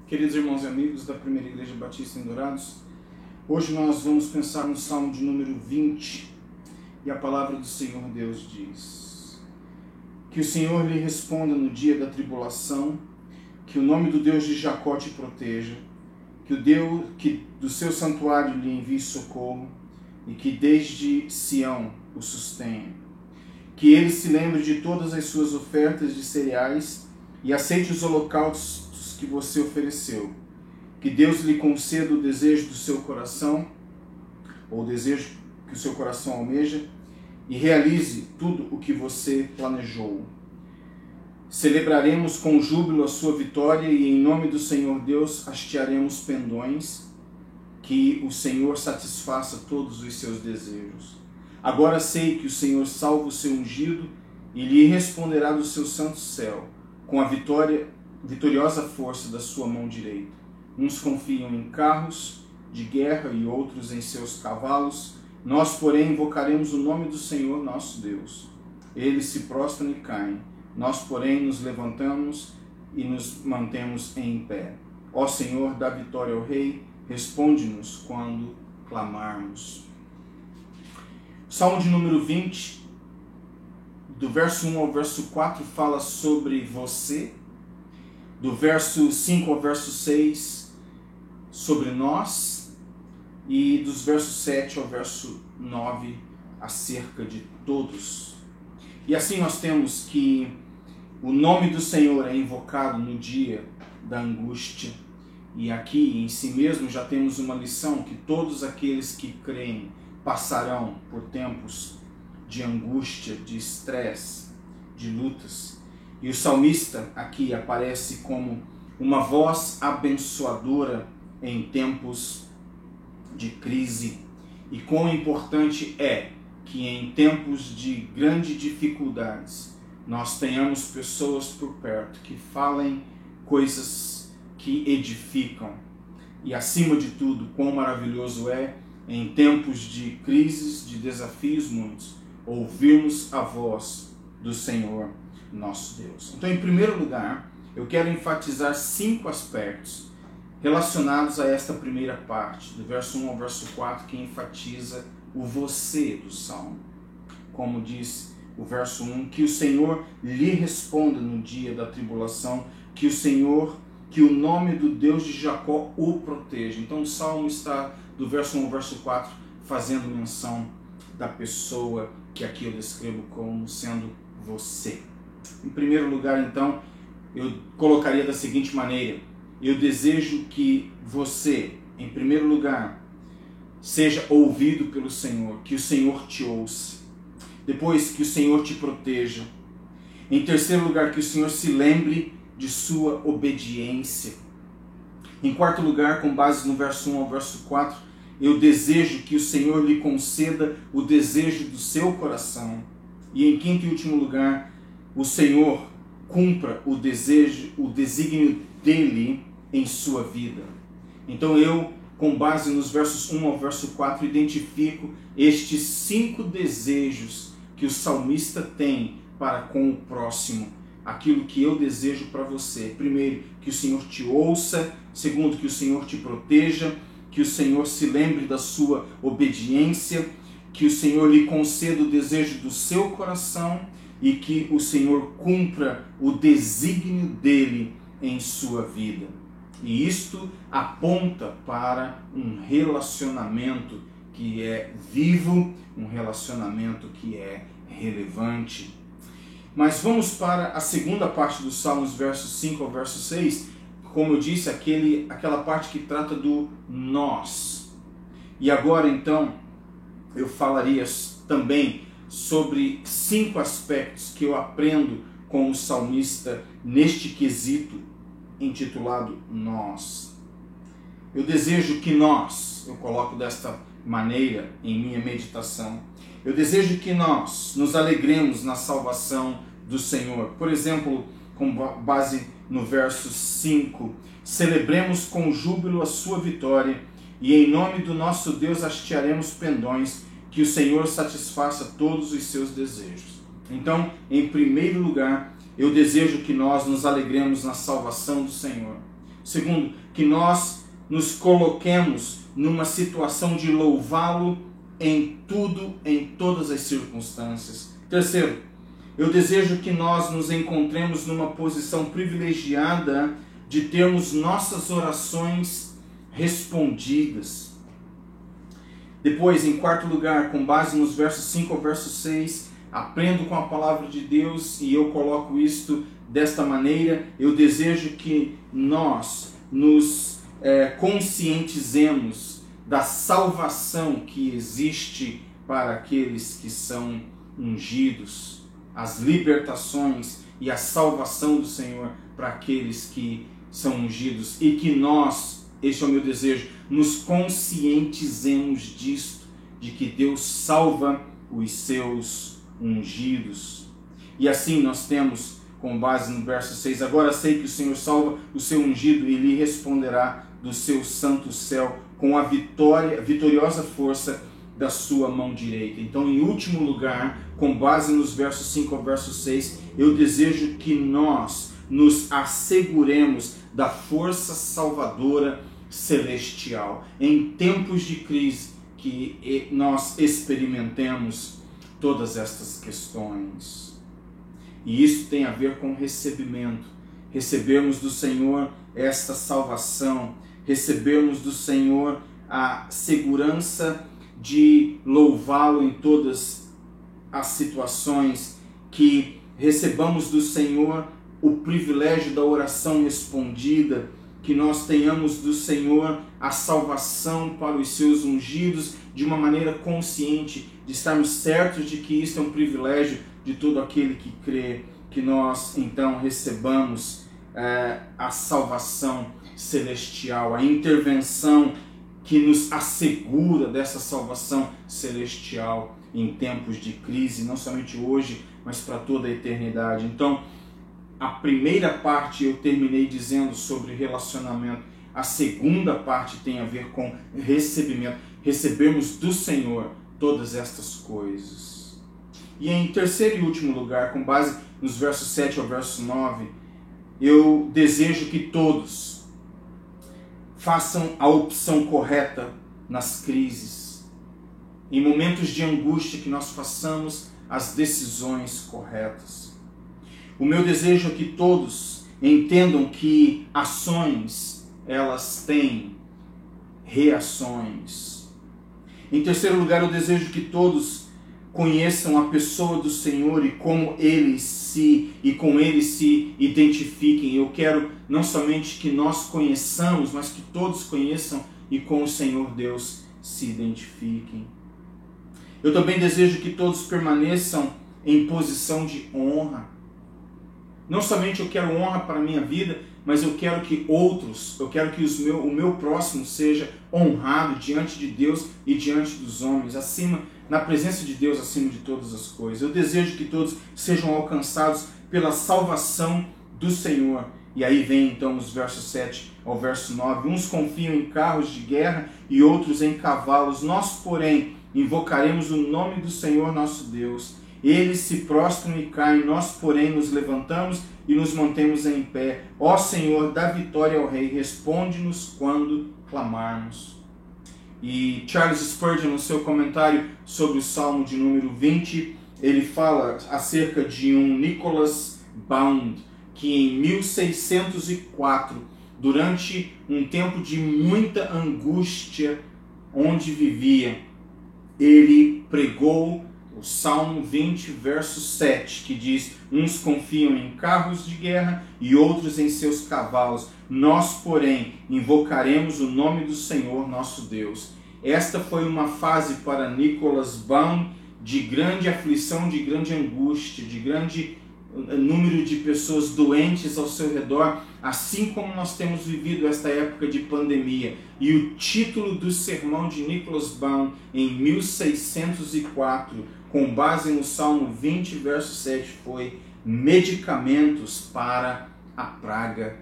Queridos irmãos e amigos da Primeira Igreja Batista em Dourados, hoje nós vamos pensar no Salmo de número 20 e a palavra do Senhor Deus diz: que o Senhor lhe responda no dia da tribulação, que o nome do Deus de Jacó te proteja, que o Deus que do seu santuário lhe envie socorro e que desde Sião o sustenha, que ele se lembre de todas as suas ofertas de cereais e aceite os holocaustos que você ofereceu, que Deus lhe conceda o desejo do seu coração, ou o desejo que o seu coração almeja, e realize tudo o que você planejou. Celebraremos com júbilo a sua vitória e em nome do Senhor Deus hastearemos pendões, que o Senhor satisfaça todos os seus desejos. Agora sei que o Senhor salva o seu ungido e lhe responderá do seu santo céu, com a vitoriosa força da sua mão direita. Uns confiam em carros de guerra e outros em seus cavalos. Nós, porém, invocaremos o nome do Senhor nosso Deus. Eles se prostram e caem. Nós, porém, nos levantamos e nos mantemos em pé. Ó Senhor, dá vitória ao Rei, responde-nos quando clamarmos. Salmo de número 20, do verso 1 ao verso 4, fala sobre você. Do verso 5 ao verso 6, sobre nós. E dos versos 7 ao verso 9, acerca de todos. E assim nós temos que o nome do Senhor é invocado no dia da angústia. E aqui em si mesmo já temos uma lição, que todos aqueles que creem passarão por tempos de angústia, de estresse, de lutas. E o salmista aqui aparece como uma voz abençoadora em tempos de crise. E quão importante é que em tempos de grandes dificuldades nós tenhamos pessoas por perto que falem coisas que edificam. E acima de tudo, quão maravilhoso é em tempos de crises, de desafios muitos, ouvirmos a voz do Senhor nosso Deus. Então, em primeiro lugar, eu quero enfatizar 5 aspectos relacionados a esta primeira parte, do verso 1 ao verso 4, que enfatiza o você do Salmo. Como diz o verso 1, que o Senhor lhe responda no dia da tribulação, que o nome do Deus de Jacó o proteja. Então, o Salmo está, do verso 1 ao verso 4, fazendo menção da pessoa que aqui eu descrevo como sendo você. Em primeiro lugar, então, eu colocaria da seguinte maneira: eu desejo que você, em primeiro lugar, seja ouvido pelo Senhor, que o Senhor te ouça. Depois, que o Senhor te proteja. Em terceiro lugar, que o Senhor se lembre de sua obediência. Em quarto lugar, com base no verso 1 ao verso 4, eu desejo que o Senhor lhe conceda o desejo do seu coração. E em quinto e último lugar, o Senhor cumpra o desígnio dele em sua vida. Então eu, com base nos versos 1 ao verso 4, identifico estes 5 desejos que o salmista tem para com o próximo. Aquilo que eu desejo para você. Primeiro, que o Senhor te ouça. Segundo, que o Senhor te proteja. Que o Senhor se lembre da sua obediência. Que o Senhor lhe conceda o desejo do seu coração e que o Senhor cumpra o desígnio dele em sua vida. E isto aponta para um relacionamento que é vivo, um relacionamento que é relevante. Mas vamos para a segunda parte dos Salmos, versos 5 ao verso 6, como eu disse, aquela parte que trata do nós. E agora então, eu falaria também sobre 5 aspectos que eu aprendo com o salmista neste quesito intitulado nós. Eu desejo que eu coloco desta maneira em minha meditação, eu desejo que nós nos alegremos na salvação do Senhor. Por exemplo, com base no verso 5, celebremos com júbilo a sua vitória e em nome do nosso Deus hastearemos pendões, que o Senhor satisfaça todos os seus desejos. Então, em primeiro lugar, eu desejo que nós nos alegremos na salvação do Senhor. Segundo, que nós nos coloquemos numa situação de louvá-lo em tudo, em todas as circunstâncias. Terceiro, eu desejo que nós nos encontremos numa posição privilegiada de termos nossas orações respondidas. Depois, em quarto lugar, com base nos versos 5 ao verso 6, aprendo com a palavra de Deus e eu coloco isto desta maneira. Eu desejo que nós nos conscientizemos da salvação que existe para aqueles que são ungidos, as libertações e a salvação do Senhor para aqueles que são ungidos, e que nós, este é o meu desejo, nos conscientizemos disto, de que Deus salva os seus ungidos. E assim nós temos, com base no verso 6, agora sei que o Senhor salva o seu ungido e lhe responderá do seu santo céu com a vitoriosa força da sua mão direita. Então, em último lugar, com base nos versos 5 ao verso 6, eu desejo que nós nos asseguremos da força salvadora celestial em tempos de crise, que nós experimentemos todas estas questões. E isso tem a ver com recebimento. Recebermos do Senhor esta salvação, recebermos do Senhor a segurança de louvá-lo em todas as situações, que recebamos do Senhor o privilégio da oração respondida, que nós tenhamos do Senhor a salvação para os seus ungidos de uma maneira consciente, de estarmos certos de que isso é um privilégio de todo aquele que crê, que nós então recebamos a salvação celestial, a intervenção que nos assegura dessa salvação celestial em tempos de crise, não somente hoje, mas para toda a eternidade. Então, a primeira parte eu terminei dizendo sobre relacionamento, a segunda parte tem a ver com recebimento, recebermos do Senhor todas estas coisas. E em terceiro e último lugar, com base nos versos 7 ao verso 9, eu desejo que todos façam a opção correta nas crises. Em momentos de angústia, que nós façamos as decisões corretas. O meu desejo é que todos entendam que ações, elas têm reações. Em terceiro lugar, eu desejo que todos conheçam a pessoa do Senhor e com ele se identifiquem. Eu quero não somente que nós conheçamos, mas que todos conheçam e com o Senhor Deus se identifiquem. Eu também desejo que todos permaneçam em posição de honra. Não somente eu quero honra para a minha vida, mas eu quero que outros, eu quero que o meu próximo seja honrado diante de Deus e diante dos homens, na presença de Deus acima de todas as coisas. Eu desejo que todos sejam alcançados pela salvação do Senhor. E aí vem então os versos 7 ao verso 9. Uns confiam em carros de guerra e outros em cavalos. Nós, porém, invocaremos o nome do Senhor nosso Deus. Eles se prostram e caem, nós, porém, nos levantamos e nos mantemos em pé. Ó Senhor, dá vitória ao Rei, responde-nos quando clamarmos. E Charles Spurgeon, no seu comentário sobre o Salmo de número 20, ele fala acerca de um Nicholas Bound, que em 1604, durante um tempo de muita angústia onde vivia, ele pregou o Salmo 20, verso 7, que diz: uns confiam em carros de guerra e outros em seus cavalos. Nós, porém, invocaremos o nome do Senhor nosso Deus. Esta foi uma fase para Nicholas Bound de grande aflição, de grande angústia, de grande número de pessoas doentes ao seu redor, assim como nós temos vivido esta época de pandemia. E o título do sermão de Nicholas Bound, em 1604, com base no Salmo 20, verso 7, foi Medicamentos para a Praga.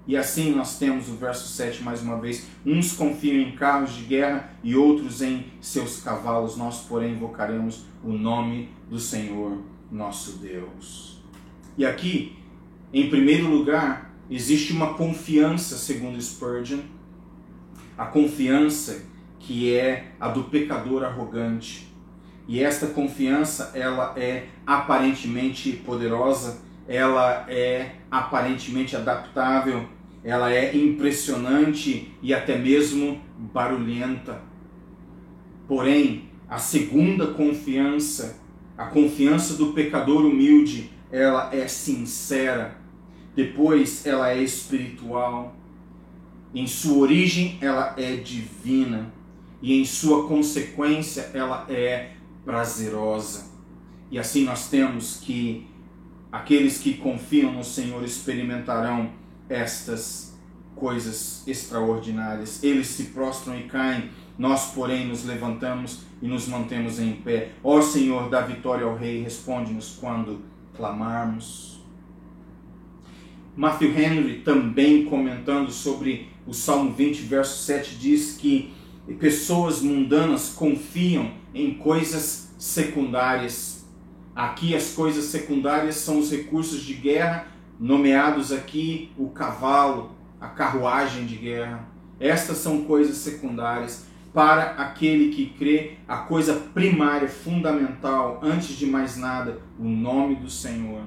E assim nós temos o verso 7 mais uma vez: uns confiam em carros de guerra e outros em seus cavalos. Nós, porém, invocaremos o nome do Senhor nosso Deus. E aqui, em primeiro lugar, existe uma confiança, segundo Spurgeon, a confiança que é a do pecador arrogante. E esta confiança, ela é aparentemente poderosa, ela é aparentemente adaptável, ela é impressionante e até mesmo barulhenta. Porém, a segunda confiança, a confiança do pecador humilde, ela é sincera. Depois, ela é espiritual. Em sua origem, ela é divina. E em sua consequência, ela é prazerosa. E assim nós temos que aqueles que confiam no Senhor experimentarão estas coisas extraordinárias. Eles se prostram e caem, nós, porém, nos levantamos e nos mantemos em pé. Ó Senhor, dá vitória ao Rei, responde-nos quando clamarmos. Matthew Henry, também comentando sobre o Salmo 20, verso 7, diz que pessoas mundanas confiam em coisas secundárias. Aqui as coisas secundárias são os recursos de guerra, nomeados aqui o cavalo, a carruagem de guerra. Estas são coisas secundárias. Para aquele que crê, a coisa primária, fundamental, antes de mais nada, o nome do Senhor.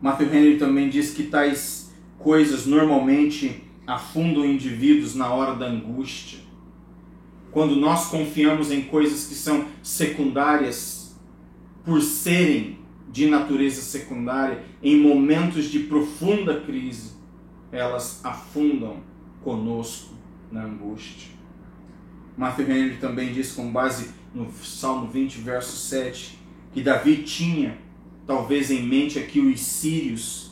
Matthew Henry também diz que tais coisas normalmente afundam indivíduos na hora da angústia. Quando nós confiamos em coisas que são secundárias, por serem de natureza secundária, em momentos de profunda crise, elas afundam conosco na angústia. Matthew Henry também diz, com base no Salmo 20, verso 7, que Davi tinha talvez em mente aqui os sírios,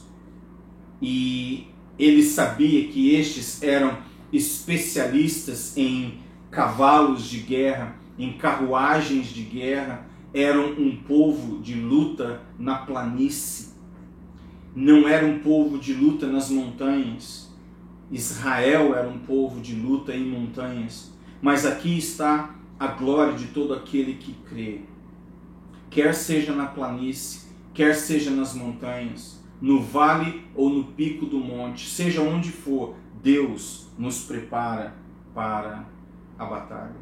e ele sabia que estes eram especialistas em cavalos de guerra, em carruagens de guerra, eram um povo de luta na planície, não era um povo de luta nas montanhas. Israel era um povo de luta em montanhas, mas aqui está a glória de todo aquele que crê, quer seja na planície, quer seja nas montanhas, no vale ou no pico do monte, seja onde for, Deus nos prepara para a batalha.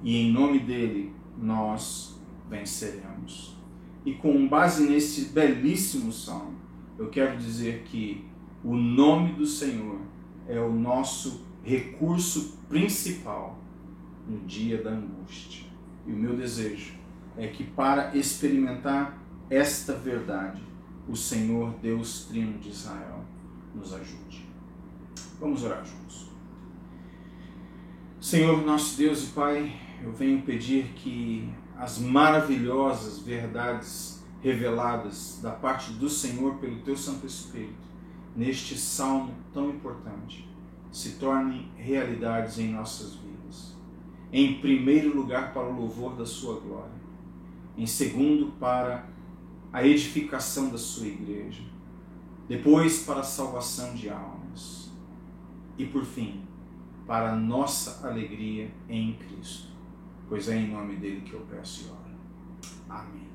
E em nome dele nós venceremos. E com base nesse belíssimo salmo, eu quero dizer que o nome do Senhor é o nosso recurso principal no dia da angústia. E o meu desejo é que, para experimentar esta verdade, o Senhor Deus Trino de Israel nos ajude. Vamos orar juntos. Senhor, nosso Deus e Pai, eu venho pedir que as maravilhosas verdades reveladas da parte do Senhor pelo Teu Santo Espírito, neste salmo tão importante, se tornem realidades em nossas vidas. Em primeiro lugar, para o louvor da Sua glória. Em segundo, para a edificação da Sua igreja. Depois, para a salvação de almas. E por fim, para a nossa alegria em Cristo. Pois é em nome dele que eu peço e oro. Amém.